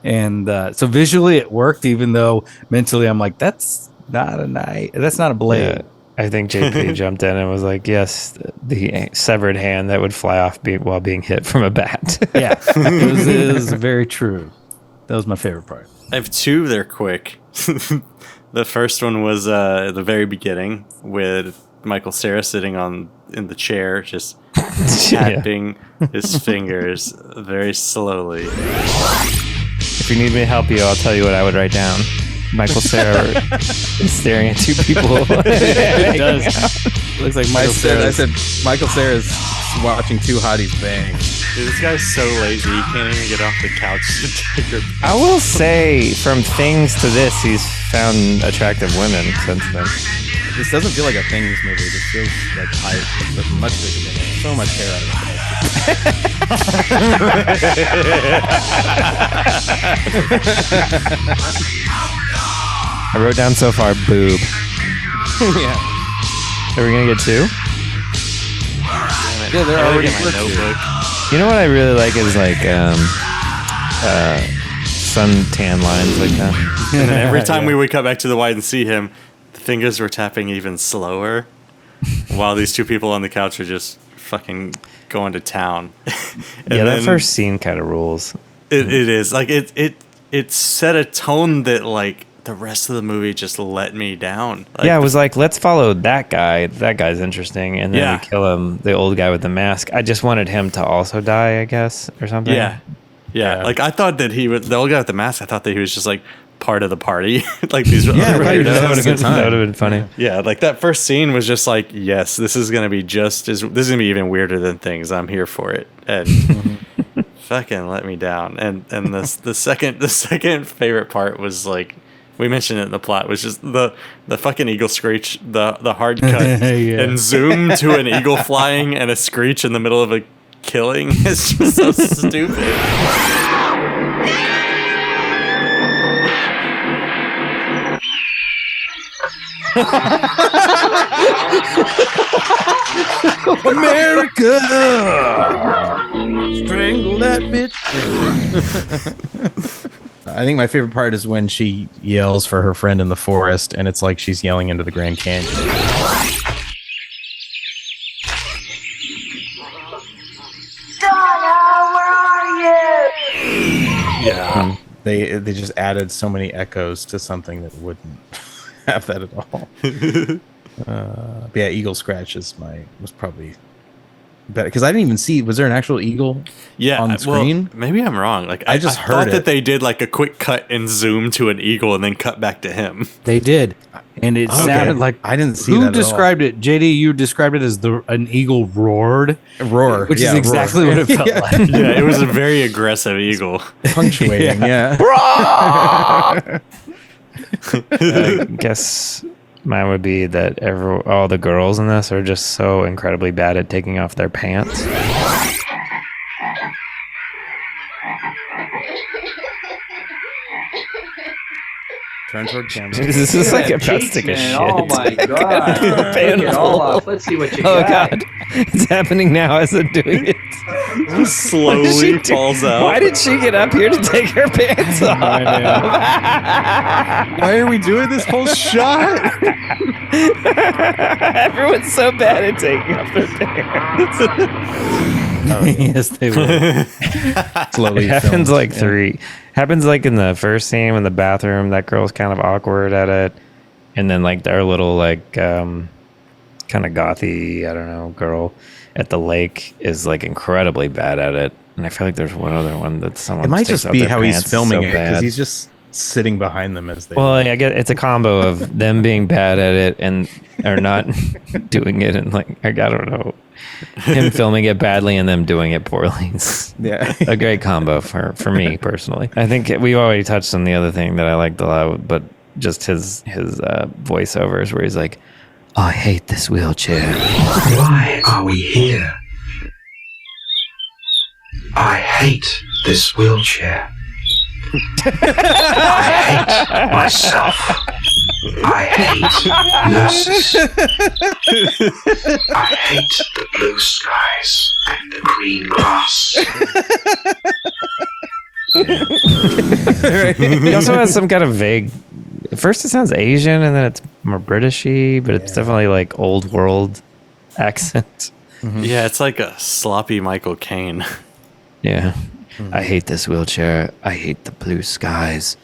And so visually it worked, even though mentally I'm like, that's not a knife. That's not a blade. yeah. I think JP jumped in and was like, yes, the severed hand that would fly off while being hit from a bat. Yeah, it was very true. That was my favorite part. I have two. They're quick. The first one was at the very beginning with Michael Cera sitting in the chair, just tapping his fingers very slowly. If you need me to help you, I'll tell you what I would write down. Michael Cera is staring at two people. It does. It looks like Michael Cera. I said Michael Cera's watching two hotties bang. Dude, this guy's so lazy. He can't even get off the couch to take her. I will say, from things to this, he's found attractive women since then. This doesn't feel like a Things movie. This feels like hype, but much bigger than that. So much hair out of it. I wrote down so far boob. Yeah. Are we gonna get two? Yeah, they're already in my notebook. You know what I really like is like suntan lines like that. And then every time we would come back to the wide and see him, the fingers were tapping even slower, while these two people on the couch are just fucking going to town. Yeah, that first scene kind of rules. It is like it set a tone that like the rest of the movie just let me down. Like, Yeah, it was like, let's follow that guy. That guy's interesting. And then Yeah. we kill him, the old guy with the mask. I just wanted him to also die, I guess, or something. Yeah. Like I thought that he was the old guy with the mask. I thought that he was just like part of the party. Like these other That would weirdos. have been funny. Yeah, like that first scene was just like, yes, this is gonna be this is gonna be even weirder than Things. I'm here for it. And fucking let me down. And the second favorite part was like, we mentioned it in the plot, was just the fucking eagle screech, the hard cut and zoom to an eagle flying and a screech in the middle of a killing. It's just so stupid. America! Strangle that bitch. I think my favorite part is when she yells for her friend in the forest, and it's like she's yelling into the Grand Canyon. Donna, where are you? Yeah. They just added so many echoes to something that wouldn't have that at all. But yeah, Eagle Scratch was probably better because I didn't even see. Was there an actual eagle? Yeah, on the screen? Well, maybe I'm wrong. Like I thought thought that they did like a quick cut and zoom to an eagle and then cut back to him. They did. And it sounded like I didn't see who that at all. described it? JD, you described it as an eagle roared, Roar, which yeah, is exactly roar. what it felt like. Yeah, it was a very aggressive eagle. Punctuating, yeah. I guess mine would be that all the girls in this are just so incredibly bad at taking off their pants. Turn toward camera. This is like about to take a Man, shit. oh my god. Take it all off. Let's see what you Oh got. god, it's happening now as I'm doing it. Slowly falls out. Why did she get up here to take her pants off? Why are we doing this whole shot? Everyone's so bad at taking off their pants. Yes, they will. Slowly It happens filmed, like yeah. three. Happens like in the first scene in the bathroom. That girl's kind of awkward at it, and then like their little like kind of gothy, I don't know, girl at the lake is like incredibly bad at it. And I feel like there's one other one that someone. It might takes just off be their how he's pants filming so it because bad. he's just sitting behind them as they. Well, I get it's a combo of them being bad at it and or not doing it, and like I don't know, him filming it badly and them doing it poorly. It's yeah. a great combo for me personally. I think we already touched on the other thing that I liked a lot, but just his voiceovers where he's like, "I hate this wheelchair." Why are we here? I hate this wheelchair. I hate myself. I hate nurses. I hate the blue skies and the green grass. He also has some kind of vague. At first, it sounds Asian, and then it's more Britishy, but it's definitely like old world accent. Yeah, it's like a sloppy Michael Caine. Yeah. I hate this wheelchair. I hate the blue skies.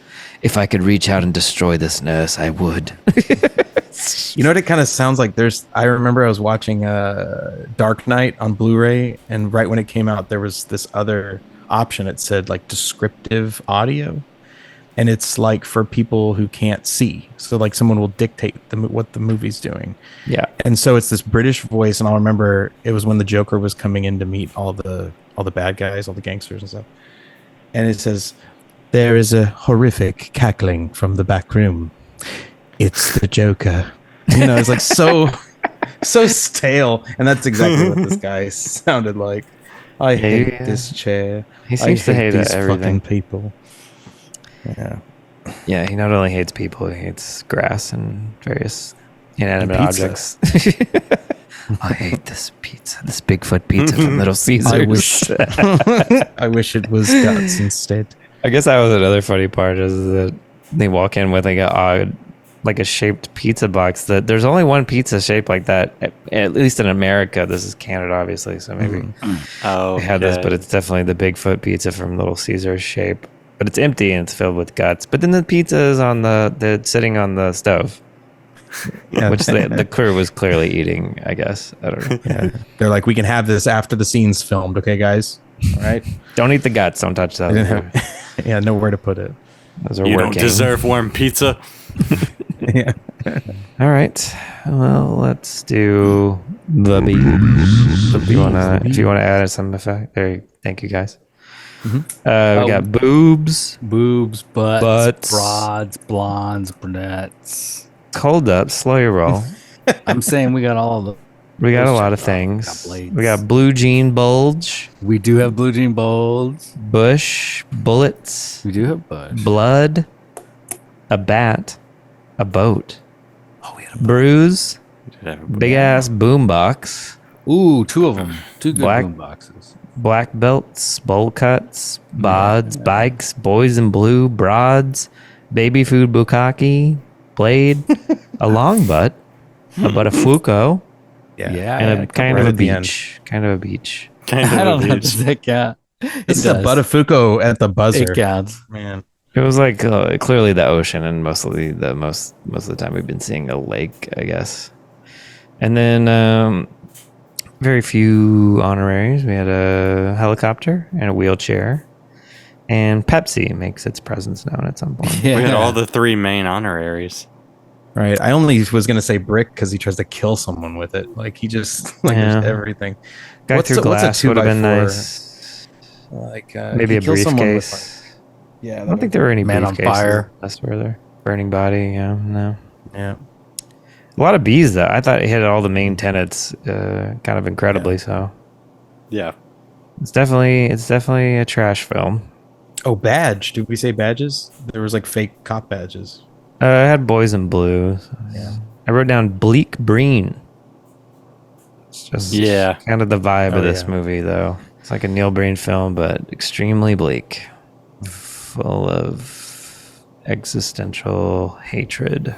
If I could reach out and destroy this nurse, I would. You know what it kind of sounds like? I remember I was watching Dark Knight on Blu-ray, and right when it came out, there was this other option. It said like descriptive audio, and it's like for people who can't see. So like someone will dictate what the movie's doing. Yeah. And so it's this British voice, and I'll remember it was when the Joker was coming in to meet all the bad guys, all the gangsters and stuff. And it says, "There is a horrific cackling from the back room. It's the Joker." You know, it's like so stale. And that's exactly what this guy sounded like. I hate this chair. He seems to hate these everything. fucking people. Yeah. Yeah, he not only hates people, he hates grass and various inanimate And pizza. objects. I hate this pizza, this Bigfoot pizza from Little Caesars. I wish it was guts instead. I guess that was another funny part is that they walk in with like a odd, like a shaped pizza box. That there's only one pizza shaped like that, at least in America. This is Canada, obviously, so maybe Oh, they had this, but it's definitely the Bigfoot pizza from Little Caesars shape. But it's empty and it's filled with guts. But then the pizza is on the sitting on the stove, Yeah. which the crew was clearly eating. I guess I don't know. Yeah. They're like, we can have this after the scene's filmed, okay, guys? All right. Don't eat the guts. Don't touch I didn't those. have, yeah, nowhere to put it. Those are You working. don't deserve warm pizza. Yeah. All right. Well, let's do the beat. If you wanna add some effect, there. Thank you guys. We got boobs, Boobs, butts, Butts. broads, blondes, brunettes. hold up, slow your roll. I'm saying we got all of them. We got a lot of Got things. blades. We got blue jean bulge, We do have blue jean bolds. bush, bullets, We do have bush. blood, a bat, a boat, bruise, big ass boombox, Ooh, two of them. Two good Black- boom boxes. black belts, bowl cuts, bods, bikes, boys in blue, broads, baby food bukkake, blade, a long butt, a butafuoco, Yeah. and a kind of right a at the end. beach. Kind of a beach. Kind I of don't a know. beach. Does that count? It's the Butafuoco at the buzzer. It counts. Man. It was like clearly the ocean, and mostly most of the time we've been seeing a lake, I guess. And then very few honoraries. We had a helicopter and a wheelchair, and Pepsi makes its presence known at some point. Yeah. We got all the three main honoraries. Right. I only was gonna say brick because he tries to kill someone with it. Like he just like Yeah. there's everything. Guy through glass would have been nice. Like Maybe he a kills someone with, briefcase. yeah, I don't think there were any Man on briefcases. fire. That's where they're burning body. Yeah, no. Yeah. A lot of bees though. I thought it hit all the main tenets, kind of incredibly so. Yeah. It's definitely a trash film. Oh, badge. Did we say badges? There was like fake cop badges. It had boys in blue. So Yeah. I wrote down bleak green. It's just kind of the vibe of this movie though. It's like a Neil Breen film, but extremely bleak, full of existential hatred.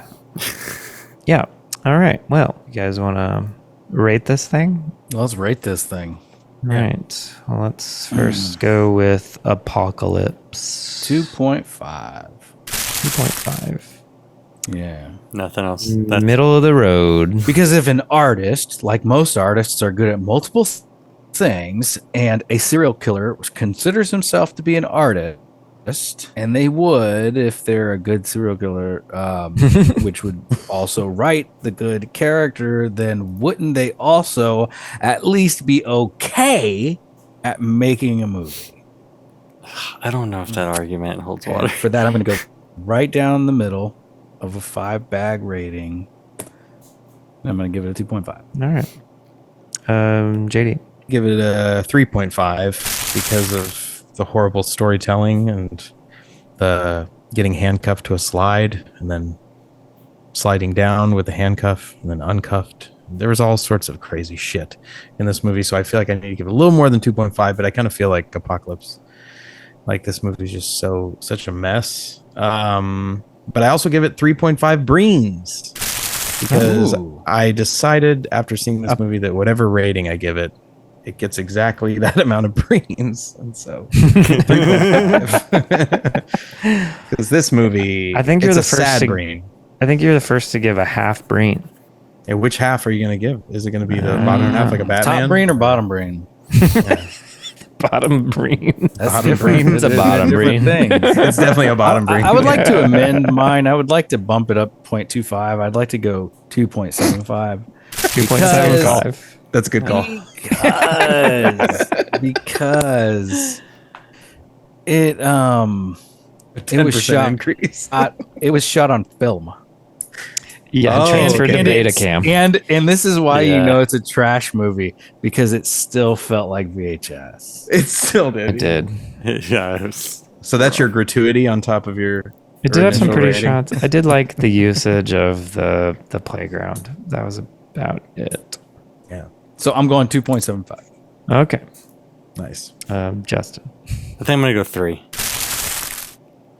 Yeah. All right. Well, you guys want to rate this thing? Let's rate this thing. All right. Well, let's first go with Apocalypse. 2.5. 2.5. Yeah. Nothing else. Middle of the road. Because if an artist, like most artists, are good at multiple things, and a serial killer considers himself to be an artist, and they would if they're a good serial killer, which would also write the good character, then wouldn't they also at least be okay at making a movie? I don't know if that argument holds And water. for that, I'm going to go right down the middle of a 5-bag rating. I'm going to give it a 2.5. All right. JD. Give it a 3.5 because of the horrible storytelling and the getting handcuffed to a slide and then sliding down with the handcuff and then uncuffed. There was all sorts of crazy shit in this movie, so I feel like I need to give it a little more than 2.5, but I kind of feel like Apocalypse, like this movie is just such a mess. But I also give it 3.5 Breens because I decided after seeing this movie that whatever rating I give it, it gets exactly that amount of Breens. And so 3.5. Because this movie, I think you're the it's a first sad to, Breen. I think you're the first to give a half Breen. And which half are you going to give? Is it going to be the bottom half like a Batman? Top brain or bottom brain? Bottom Breen. That's Bottom different. Breen. It's a bottom Different Breen. things. It's definitely a bottom Breen. I would like to amend mine. I would like to bump it up 0.25. I'd like to go 2.75. 2.75. That's a good call. Because it was shot increase. it was shot on film. Yeah, Oh, transferred okay. to Betacam. And this is why you Yeah. know it's a trash movie, because it still felt like VHS. It still did. It did. Yeah. It was, So that's your gratuity on top of your. It did have some initial pretty rating? shots. I did like the usage of the playground. That was about it. Yeah. So I'm going 2.75. Okay. Nice. Justin. I think I'm gonna go 3.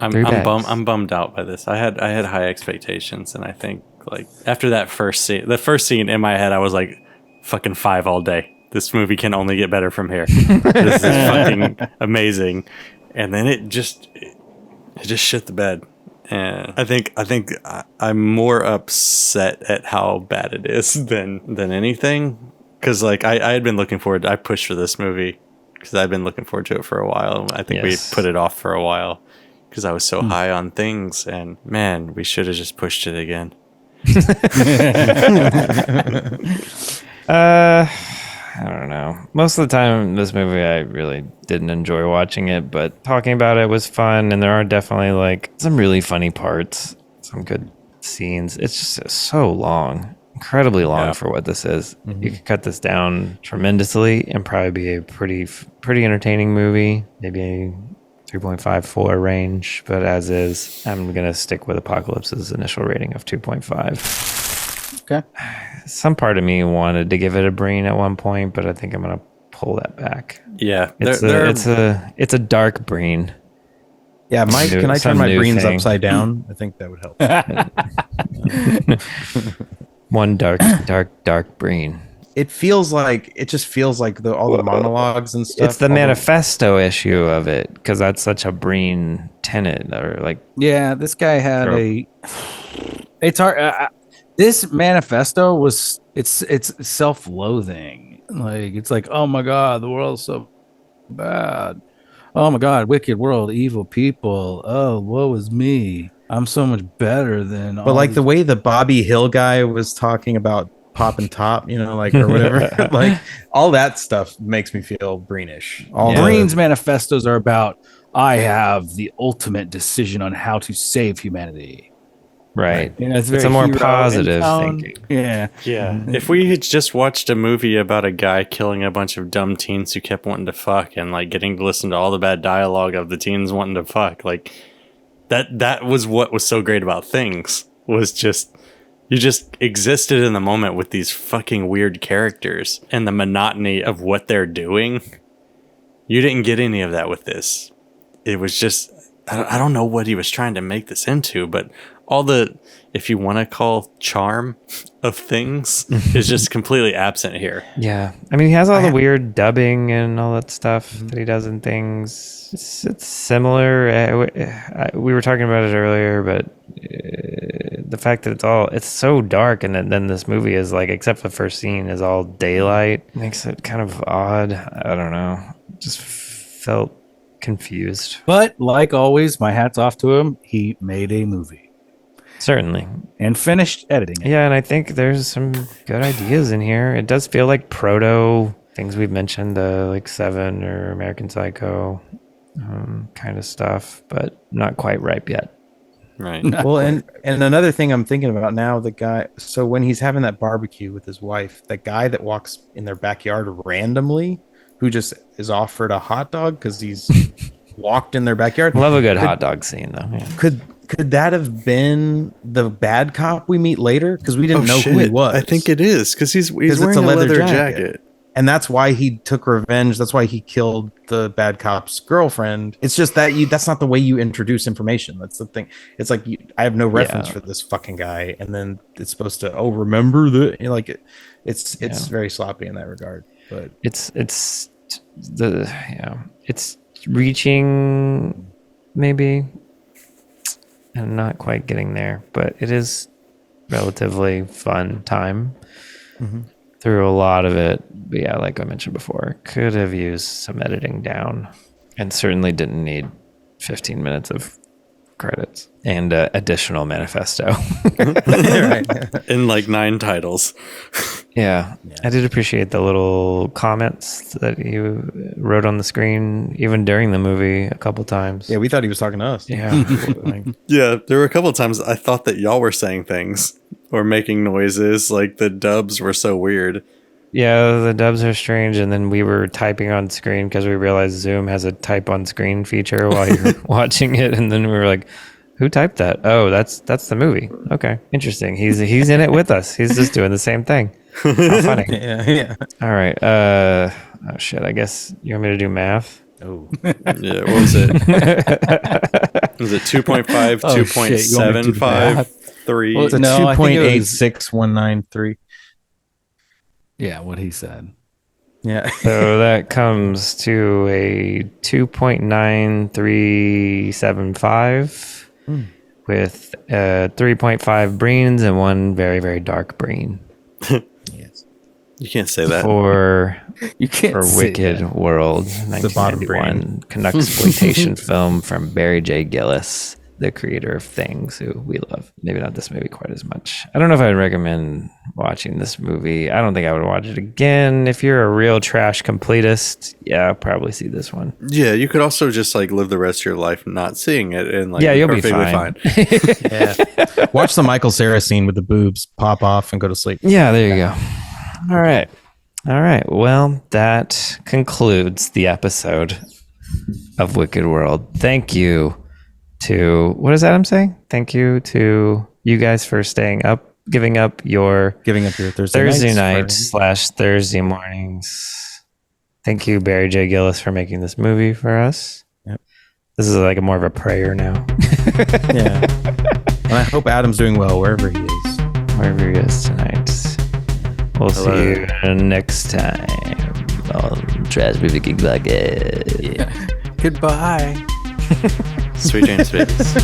I'm bags. I'm bummed out by this. I had high expectations, and I think like after that first scene in my head, I was like, "Fucking 5 all day. This movie can only get better from here. This is fucking amazing." And then it just shit the bed. And I think I'm more upset at how bad it is than anything. Because like I had been looking forward. I pushed for this movie because I'd been looking forward to it for a while. I think Yes. we put it off for a while because I was so high on things. And man, we should have just pushed it again. I don't know. Most of the time, this movie, I really didn't enjoy watching it, but talking about it was fun, and there are definitely like some really funny parts, some good scenes. It's just so long, incredibly long for what this is. You could cut this down tremendously and probably be a pretty entertaining movie, maybe a 3.54 range, but as is, I'm gonna stick with Apocalypse's initial rating of 2.5. Okay. Some part of me wanted to give it a Breen at one point, but I think I'm gonna pull that back. Yeah, It's a dark Breen. Yeah, Mike, Some can I new- turn some my new Breens thing. upside down? I think that would help. One dark Breen. It feels like all the monologues and stuff. It's the all manifesto issue of it because that's such a Breen tenet, or like Yeah, this guy had it's hard. This manifesto was it's self-loathing. Like it's like, oh my god, the world's so bad. Oh my god, wicked world, evil people. Oh, woe is me. I'm so much better than. But like the way the Bobby Hill guy was talking about pop and top, you know, like or whatever, like all that stuff makes me feel Breenish. All Breen's manifestos are about, I have the ultimate decision on how to save humanity. Right. You know, it's a more positive thinking. Yeah. Yeah. If we had just watched a movie about a guy killing a bunch of dumb teens who kept wanting to fuck and like getting to listen to all the bad dialogue of the teens wanting to fuck, like that was what was so great about Things, was just you just existed in the moment with these fucking weird characters and the monotony of what they're doing. You didn't get any of that with this. It was just, I don't know what he was trying to make this into, but all the, if you want to call charm of Things, is just completely absent here. Yeah. I mean, he has all the weird dubbing and all that stuff that he does in Things. It's similar. We were talking about it earlier, but the fact that it's so dark, and then this movie is like, except for the first scene, is all daylight, makes it kind of odd. I don't know. Just felt confused. But like always, my hat's off to him. He made a movie. Certainly. And finished editing it. Yeah, and I think there's some good ideas in here. It does feel like proto things we've mentioned, like Seven or American Psycho kind of stuff, but not quite ripe yet. Right. Well, and another thing I'm thinking about now, the guy, so when he's having that barbecue with his wife, that guy that walks in their backyard randomly, who just is offered a hot dog because he's walked in their backyard. Love a good hot dog scene, though. Yeah. Could that have been the bad cop we meet later? Because we didn't know who he was. I think it is, because he's wearing it's a leather jacket. And that's why he took revenge. That's why he killed the bad cop's girlfriend. It's just that that's not the way you introduce information. That's the thing. It's like I have no reference for this fucking guy, and then it's supposed to remember that. You know, like it's very sloppy in that regard. But it's reaching maybe, and not quite getting there, but it is relatively fun time. Through a lot of it. But yeah, like I mentioned before, could have used some editing down, and certainly didn't need 15 minutes of credits and additional manifesto. In like 9 titles. Yeah, I did appreciate the little comments that you wrote on the screen, even during the movie, a couple times. Yeah, we thought he was talking to us. Yeah. Yeah, there were a couple of times I thought that y'all were saying things or making noises. Like the dubs were so weird. Yeah, the dubs are strange, and then we were typing on screen because we realized Zoom has a type on screen feature while you're watching it, and then we were like, who typed that? Oh, that's the movie. Okay, interesting. He's in it with us. He's just doing the same thing. How funny. Yeah. All right. Oh shit. I guess you want me to do math? Oh. Yeah, what was it? Was it 2.5, 2.75, 3? Well, it's a 2.86193. Yeah, what he said. Yeah. So that comes to a 2.9375 with 3.5 breens and one very, very dark breen. Yes. You can't say that. For say Wicked that. World, The bottom 1991 Canuck-exploitation film from Barry J. Gillis, the creator of Things, who we love. Maybe not this movie quite as much. I don't know if I'd recommend watching this movie. I don't think I would watch it again. If you're a real trash completist, yeah, probably see this one. Yeah, you could also just like live the rest of your life not seeing it, and like you'll be perfectly fine. Yeah. Watch the Michael Cera scene with the boobs pop off and go to sleep. Yeah, there you go. All right. Well, that concludes the episode of Wicked World. Thank you to, what does Adam say? Thank you to you guys for staying up, giving up your Thursday night / Thursday mornings. Thank you, Barry J. Gillis, for making this movie for us. Yep. This is like more of a prayer now. Yeah. And I hope Adam's doing well wherever he is. Wherever he is tonight. We'll see you next time on Trash Movie King Podcast. Goodbye. Sweet dreams, babies.